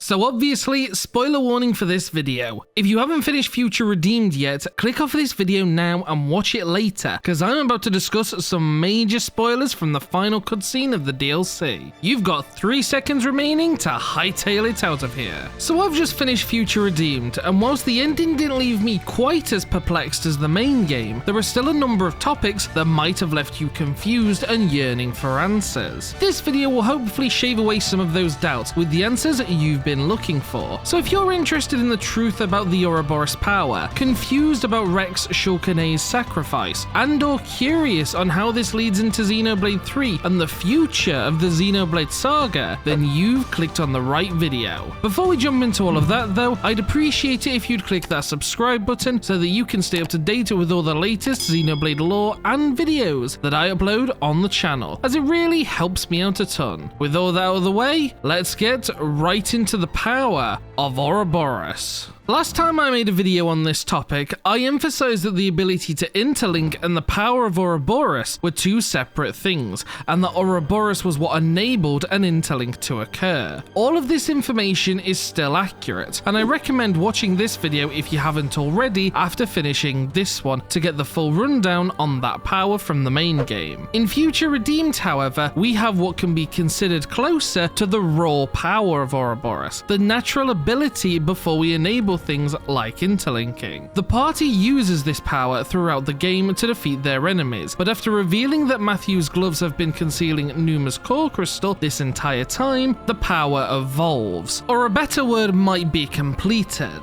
So obviously, spoiler warning for this video. If you haven't finished Future Redeemed yet, click off this video now and watch it later, because I'm about to discuss some major spoilers from the final cutscene of the DLC. You've got 3 seconds remaining to hightail it out of here. So I've just finished Future Redeemed, and whilst the ending didn't leave me quite as perplexed as the main game, there are still a number of topics that might have left you confused and yearning for answers. This video will hopefully shave away some of those doubts with the answers you've been looking for. So if you're interested in the truth about the Ouroboros power, confused about Rex, Shulk and A's sacrifice, and or curious on how this leads into Xenoblade 3 and the future of the Xenoblade saga, then you've clicked on the right video. Before we jump into all of that though, I'd appreciate it if you'd click that subscribe button so that you can stay up to date with all the latest Xenoblade lore and videos that I upload on the channel, as it really helps me out a ton. With all that out of the way, let's get right into the power of Ouroboros. Last time I made a video on this topic, I emphasized that the ability to interlink and the power of Ouroboros were two separate things, and that Ouroboros was what enabled an interlink to occur. All of this information is still accurate, and I recommend watching this video if you haven't already after finishing this one to get the full rundown on that power from the main game. In Future Redeemed, however, we have what can be considered closer to the raw power of Ouroboros, the natural ability before we enable things like interlinking. The party uses this power throughout the game to defeat their enemies, but after revealing that Matthew's gloves have been concealing Numa's core crystal this entire time, the power evolves, or a better word might be completed.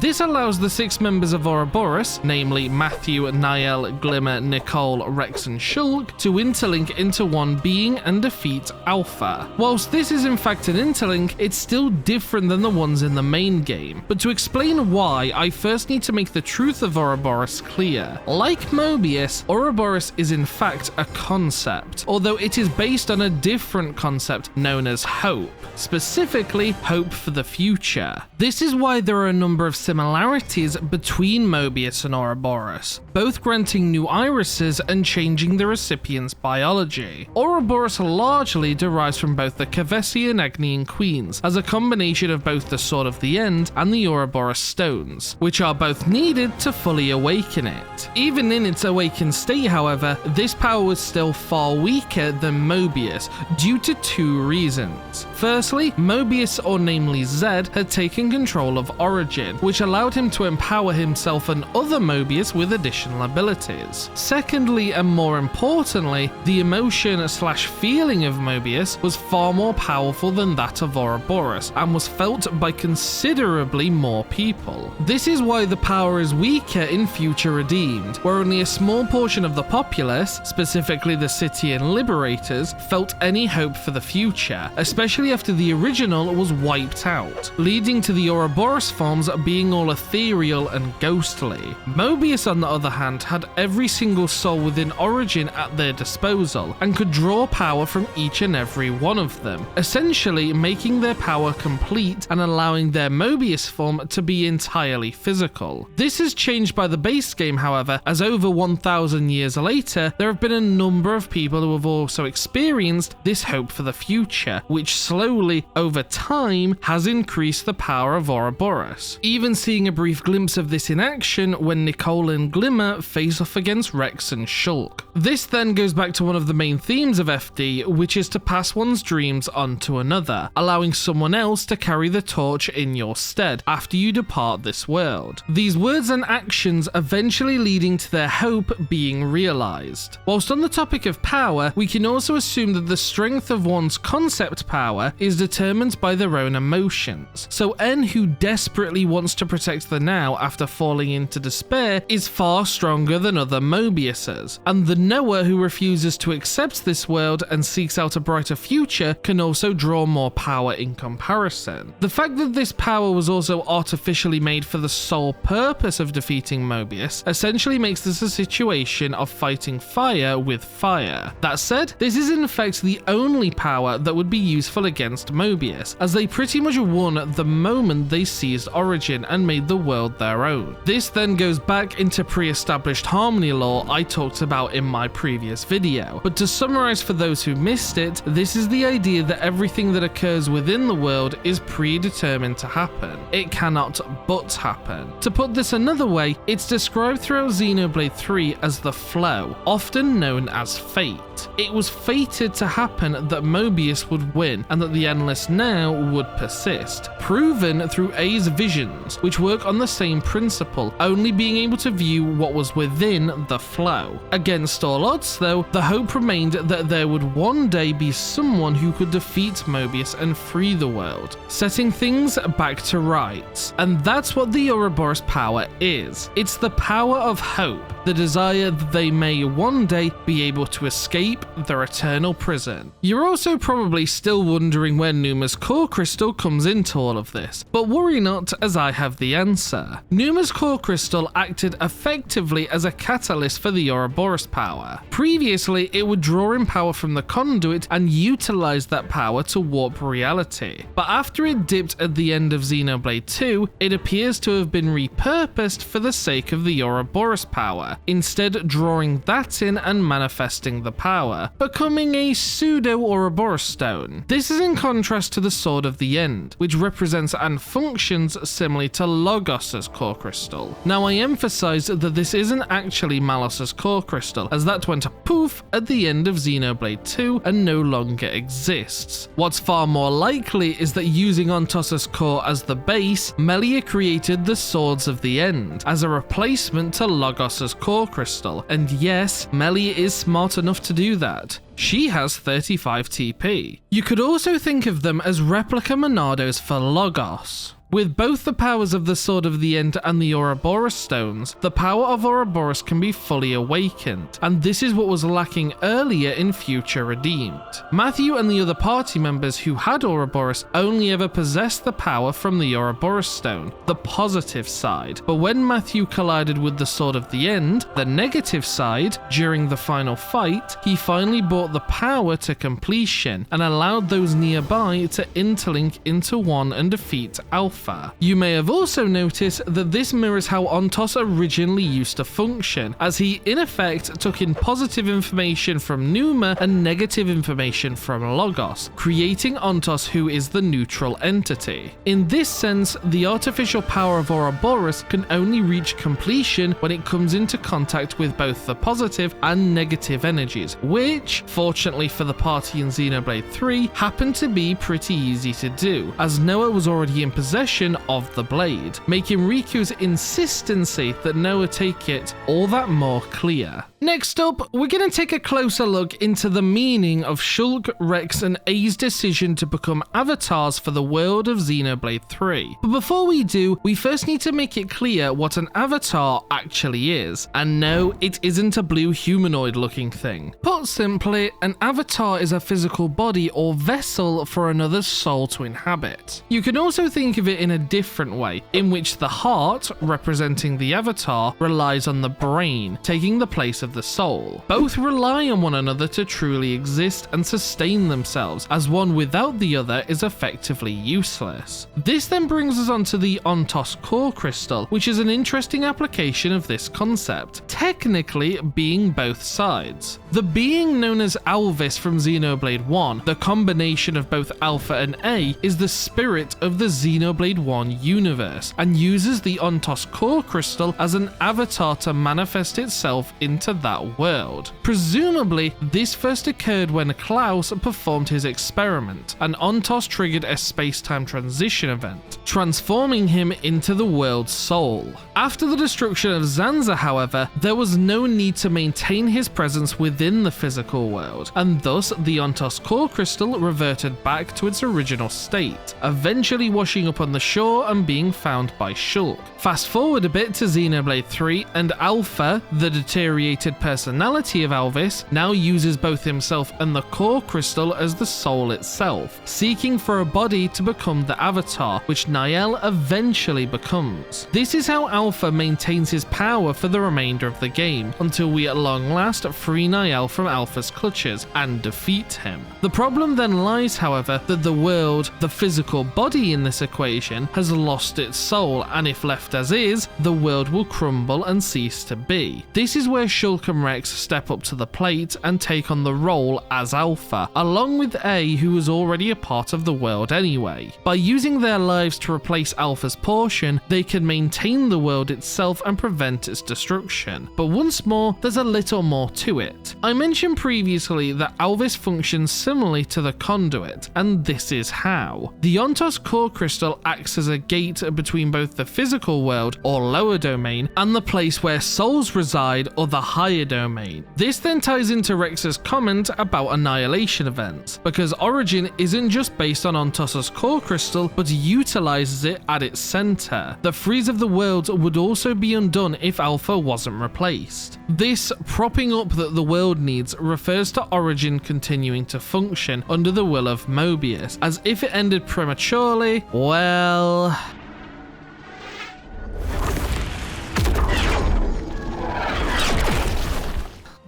This allows the 6 members of Ouroboros, namely Matthew, Niall, Glimmer, Nicole, Rex and Shulk, to interlink into one being and defeat Alpha. Whilst this is in fact an interlink, it's still different than the ones in the main game. But to explain why, I first need to make the truth of Ouroboros clear. Like Mobius, Ouroboros is in fact a concept, although it is based on a different concept known as hope, specifically hope for the future. This is why there are a number of similarities between Mobius and Ouroboros, both granting new irises and changing the recipient's biology. Ouroboros largely derives from both the Kavesi and Agnian queens, as a combination of both the Sword of the End and the Ouroboros stones, which are both needed to fully awaken it. Even in its awakened state, however, this power was still far weaker than Mobius due to 2 reasons. Firstly, Mobius, or namely Zed, had taken control of Origin, which allowed him to empower himself and other Mobius with additional abilities. Secondly, and more importantly, the emotion/feeling of Mobius was far more powerful than that of Ouroboros, and was felt by considerably more people. This is why the power is weaker in Future Redeemed, where only a small portion of the populace, specifically the city and liberators, felt any hope for the future, especially after the original was wiped out, leading to the Ouroboros forms being all ethereal and ghostly. Mobius, on the other hand, had every single soul within Origin at their disposal, and could draw power from each and every one of them, essentially making their power complete and allowing their Mobius form to be entirely physical. This is changed by the base game, however, as over 1,000 years later, there have been a number of people who have also experienced this hope for the future, which slowly, over time, has increased the power of Ouroboros. Even seeing a brief glimpse of this in action when Nicole and Glimmer face off against Rex and Shulk. This then goes back to one of the main themes of FD, which is to pass one's dreams on to another, allowing someone else to carry the torch in your stead after you depart this world. These words and actions eventually leading to their hope being realized. Whilst on the topic of power, we can also assume that the strength of one's concept power is determined by their own emotions. So N, who desperately wants to protect the now after falling into despair, is far stronger than other Mobiuses, and the Noah, who refuses to accept this world and seeks out a brighter future, can also draw more power in comparison. The fact that this power was also artificially made for the sole purpose of defeating Mobius essentially makes this a situation of fighting fire with fire. That said, this is in fact the only power that would be useful against Mobius, as they pretty much won the moment they seized Origin and made the world their own. This then goes back into pre-established harmony law I talked about in my previous video, but to summarize for those who missed it, this is the idea that everything that occurs within the world is predetermined to happen. It cannot but happen. To put this another way, it's described throughout Xenoblade 3 as the flow, often known as fate. It was fated to happen that Mobius would win and that the Endless Now would persist, proven through A's visions, which work on the same principle, only being able to view what was within the flow. Against all odds though, the hope remained that there would one day be someone who could defeat Mobius and free the world, setting things back to rights. And that's what the Ouroboros power is. It's the power of hope, the desire that they may one day be able to escape their eternal prison. You're also probably still wondering where Numa's core crystal comes into all of this, but worry not, as I have the answer. Numa's core crystal acted effectively as a catalyst for the Ouroboros power. Previously, it would draw in power from the conduit and utilize that power to warp reality, but after it dipped at the end of Xenoblade 2, it appears to have been repurposed for the sake of the Ouroboros power, instead drawing that in and manifesting the power, becoming a pseudo Ouroboros stone. This is in contrast to the Sword of the End, which represents and functions similarly to Logos's core crystal. Now I emphasize that this isn't actually Malos's core crystal, as that went poof at the end of Xenoblade 2 and no longer exists. What's far more likely is that using Ontos's core as the base, Melia created the Swords of the End as a replacement to Logos's core crystal, and yes, Melia is smart enough to do that. She has 35 TP. You could also think of them as replica Monados for Logos. With both the powers of the Sword of the End and the Ouroboros stones, the power of Ouroboros can be fully awakened, and this is what was lacking earlier in Future Redeemed. Matthew and the other party members who had Ouroboros only ever possessed the power from the Ouroboros stone, the positive side, but when Matthew collided with the Sword of the End, the negative side, during the final fight, he finally brought the power to completion and allowed those nearby to interlink into one and defeat Alpha. You may have also noticed that this mirrors how Ontos originally used to function, as he in effect took in positive information from Numa and negative information from Logos, creating Ontos, who is the neutral entity. In this sense, the artificial power of Ouroboros can only reach completion when it comes into contact with both the positive and negative energies, which, fortunately for the party in Xenoblade 3, happened to be pretty easy to do, as Noah was already in possession of the blade, making Riku's insistency that Noah take it all that more clear. Next up, we're going to take a closer look into the meaning of Shulk, Rex, and A's decision to become avatars for the world of Xenoblade 3. But before we do, we first need to make it clear what an avatar actually is. And no, it isn't a blue humanoid looking thing. Put simply, an avatar is a physical body or vessel for another's soul to inhabit. You can also think of it in a different way, in which the heart, representing the avatar, relies on the brain, taking the place of the soul. Both rely on one another to truly exist and sustain themselves, as one without the other is effectively useless. This then brings us on to the Ontos core crystal, which is an interesting application of this concept, technically being both sides. The being known as Alvis from Xenoblade 1, the combination of both Alpha and A, is the spirit of the Xenoblade 1 universe, and uses the Ontos core crystal as an avatar to manifest itself into that world. Presumably, this first occurred when Klaus performed his experiment, and Ontos triggered a space-time transition event, transforming him into the world's soul. After the destruction of Zanza, however, there was no need to maintain his presence within the physical world, and thus the Ontos core crystal reverted back to its original state, eventually washing up on the shore and being found by Shulk. Fast forward a bit to Xenoblade 3, and Alpha, the deteriorated regenerated personality of Alvis now uses both himself and the core crystal as the soul itself, seeking for a body to become the avatar, which Niall eventually becomes. This is how Alpha maintains his power for the remainder of the game, until we at long last free Niall from Alpha's clutches and defeat him. The problem then lies, however, that the world, the physical body in this equation, has lost its soul, and if left as is, the world will crumble and cease to be. This is where Shulk and Rex step up to the plate and take on the role as Alpha, along with A, who was already a part of the world anyway. By using their lives to replace Alpha's portion, they can maintain the world itself and prevent its destruction. But once more, there's a little more to it. I mentioned previously that Alvis functions similarly to the conduit, and this is how. The Ontos core crystal acts as a gate between both the physical world, or lower domain, and the place where souls reside, or the higher domain. This then ties into Rex's comment about annihilation events, because Origin isn't just based on Ontos' core crystal, but utilizes it at its center. The freeze of the world would also be undone if Alpha wasn't replaced. This propping up that the world needs refers to Origin continuing to function under the will of Mobius, as if it ended prematurely, well...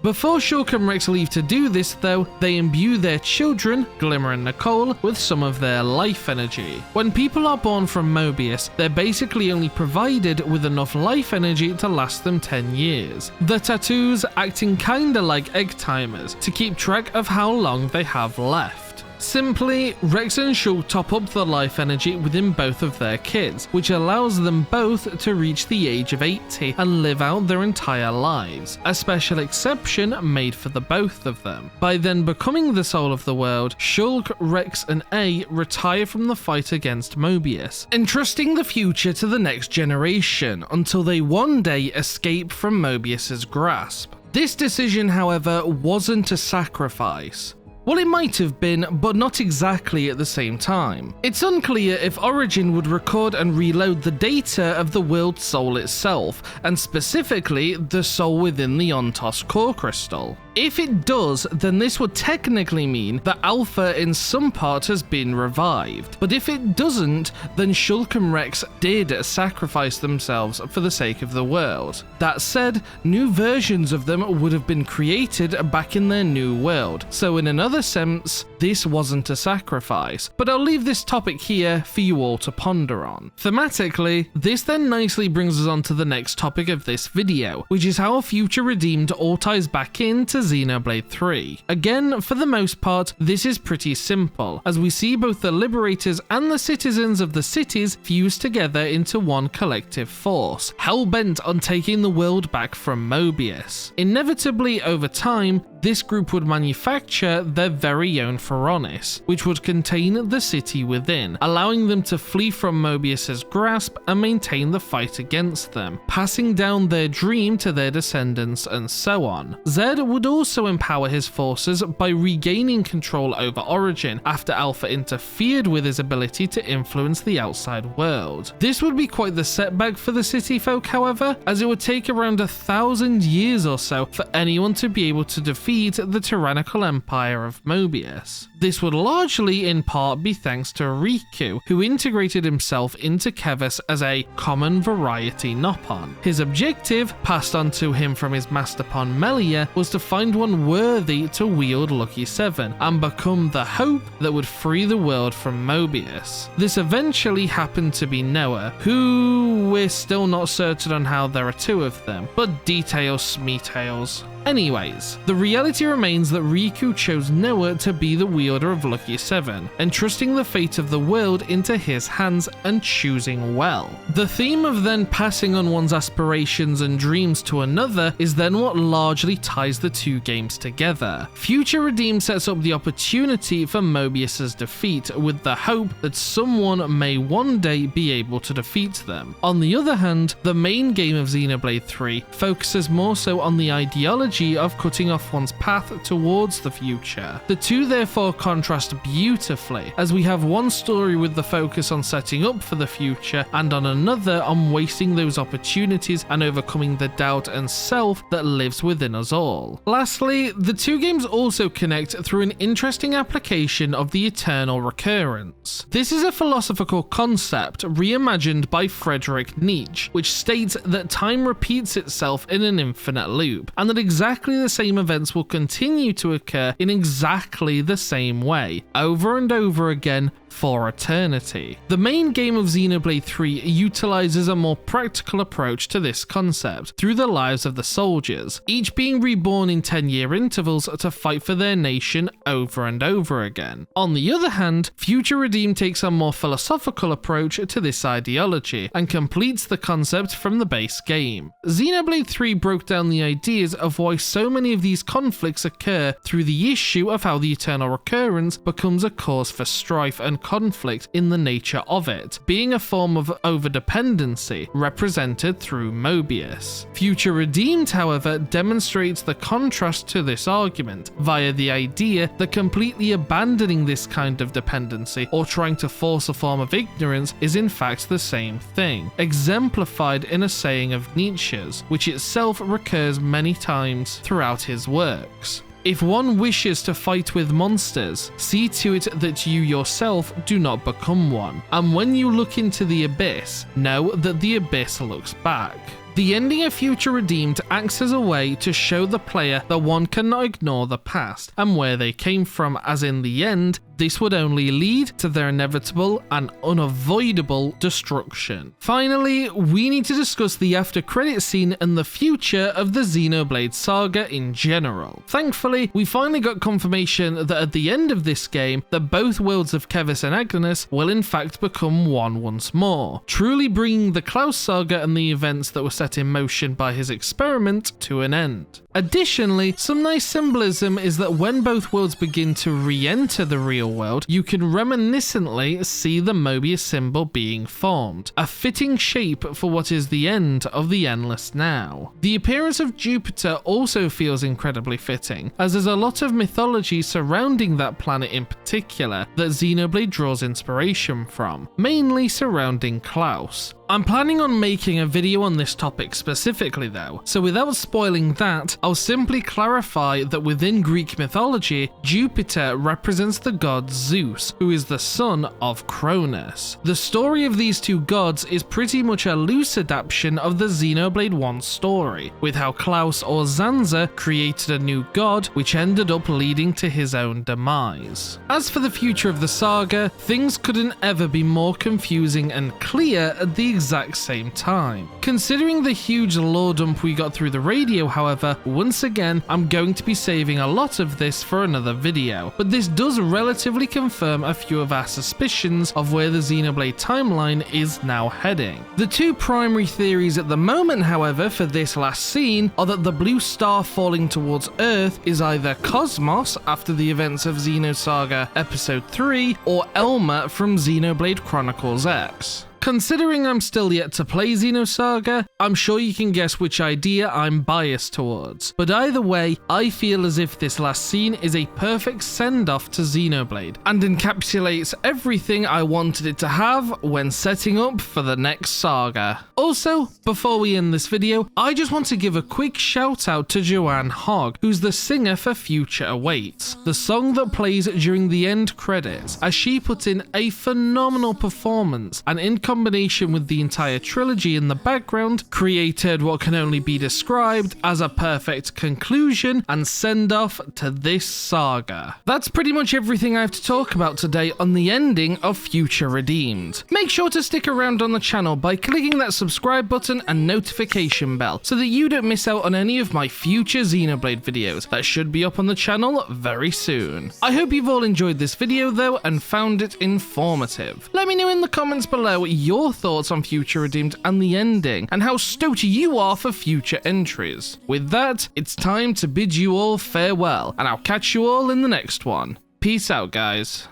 Before Shulk and Rex leave to do this though, they imbue their children, Glimmer and Nicole, with some of their life energy. When people are born from Mobius, they're basically only provided with enough life energy to last them 10 years. The tattoos acting kinda like egg timers to keep track of how long they have left. Simply, Rex and Shulk top up the life energy within both of their kids, which allows them both to reach the age of 80 and live out their entire lives, a special exception made for the both of them. By then becoming the soul of the world, Shulk, Rex and A retire from the fight against Mobius, entrusting the future to the next generation until they one day escape from Mobius's grasp. This decision, however, wasn't a sacrifice. Well, it might have been, but not exactly at the same time. It's unclear if Origin would record and reload the data of the world soul itself, and specifically the soul within the Ontos core crystal. If it does, then this would technically mean that Alpha in some part has been revived, but if it doesn't, then Shulk and Rex did sacrifice themselves for the sake of the world. That said, new versions of them would have been created back in their new world, so in another sense, this wasn't a sacrifice, but I'll leave this topic here for you all to ponder on. Thematically, this then nicely brings us on to the next topic of this video, which is how Future Redeemed all ties back into Xenoblade 3. Again, for the most part, this is pretty simple, as we see both the liberators and the citizens of the cities fuse together into one collective force, hell-bent on taking the world back from Mobius. Inevitably, over time, this group would manufacture their very own Pharaonis, which would contain the city within, allowing them to flee from Mobius's grasp and maintain the fight against them, passing down their dream to their descendants and so on. Zed would also empower his forces by regaining control over Origin after Alpha interfered with his ability to influence the outside world. This would be quite the setback for the city folk, however, as it would take around 1,000 years or so for anyone to be able to defeat the tyrannical empire of Mobius. This would largely in part be thanks to Riku, who integrated himself into Keves as a common variety Nopon. His objective, passed on to him from his master pawn Melia, was to find one worthy to wield Lucky 7 and become the hope that would free the world from Mobius. This eventually happened to be Noah, who we're still not certain on how there are two of them, but details smeetails. Anyways, the reality remains that Riku chose Noah to be the wielder of Lucky 7, entrusting the fate of the world into his hands and choosing well. The theme of then passing on one's aspirations and dreams to another is then what largely ties the two games together. Future Redeemed sets up the opportunity for Mobius's defeat with the hope that someone may one day be able to defeat them. On the other hand, the main game of Xenoblade 3 focuses more so on the ideology strategy of cutting off one's path towards the future. The two therefore contrast beautifully, as we have one story with the focus on setting up for the future, and on another on wasting those opportunities and overcoming the doubt and self that lives within us all. Lastly, the two games also connect through an interesting application of the eternal recurrence. This is a philosophical concept reimagined by Friedrich Nietzsche, which states that time repeats itself in an infinite loop, and that exactly the same events will continue to occur in exactly the same way, over and over again, for eternity. The main game of Xenoblade 3 utilizes a more practical approach to this concept through the lives of the soldiers, each being reborn in 10-year intervals to fight for their nation over and over again. On the other hand, Future Redeemed takes a more philosophical approach to this ideology and completes the concept from the base game. Xenoblade 3 broke down the ideas of why so many of these conflicts occur through the issue of how the eternal recurrence becomes a cause for strife and conflict in the nature of it, being a form of overdependency represented through Mobius. Future Redeemed, however, demonstrates the contrast to this argument via the idea that completely abandoning this kind of dependency or trying to force a form of ignorance is in fact the same thing, exemplified in a saying of Nietzsche's, which itself recurs many times throughout his works. If one wishes to fight with monsters, see to it that you yourself do not become one. And when you look into the abyss, know that the abyss looks back. The ending of Future Redeemed acts as a way to show the player that one cannot ignore the past and where they came from, as in the end, this would only lead to their inevitable and unavoidable destruction. Finally, we need to discuss the after credit scene and the future of the Xenoblade saga in general. Thankfully, we finally got confirmation that at the end of this game, that both worlds of Kevis and Agnes will in fact become one once more, truly bringing the Klaus saga and the events that were set in motion by his experiment to an end. Additionally, some nice symbolism is that when both worlds begin to re-enter the real world, you can reminiscently see the Mobius symbol being formed, a fitting shape for what is the end of the Endless Now. The appearance of Jupiter also feels incredibly fitting, as there's a lot of mythology surrounding that planet in particular that Xenoblade draws inspiration from, mainly surrounding Klaus. I'm planning on making a video on this topic specifically though, so without spoiling that, I'll simply clarify that within Greek mythology, Jupiter represents the god Zeus, who is the son of Cronus. The story of these two gods is pretty much a loose adaptation of the Xenoblade 1 story, with how Klaus or Zanza created a new god, which ended up leading to his own demise. As for the future of the saga, things couldn't ever be more confusing and clear at the exact same time. Considering the huge lore dump we got through the radio, however, once again, I'm going to be saving a lot of this for another video, but this does relatively confirm a few of our suspicions of where the Xenoblade timeline is now heading. The two primary theories at the moment, however, for this last scene are that the blue star falling towards Earth is either Cosmos after the events of Xenosaga Episode 3 or Elma from Xenoblade Chronicles X. Considering I'm still yet to play Xenosaga, I'm sure you can guess which idea I'm biased towards, but either way, I feel as if this last scene is a perfect send-off to Xenoblade, and encapsulates everything I wanted it to have when setting up for the next saga. Also, before we end this video, I just want to give a quick shout out to Joanne Hogg, who's the singer for Future Awaits, the song that plays during the end credits, as she put in a phenomenal performance, and in combination with the entire trilogy in the background, created what can only be described as a perfect conclusion and send-off to this saga. That's pretty much everything I have to talk about today on the ending of Future Redeemed. Make sure to stick around on the channel by clicking that subscribe button and notification bell so that you don't miss out on any of my future Xenoblade videos that should be up on the channel very soon. I hope you've all enjoyed this video though and found it informative. Let me know in the comments below your thoughts on Future Redeemed and the ending, and how stoked you are for future entries. With that, it's time to bid you all farewell, and I'll catch you all in the next one. Peace out, guys.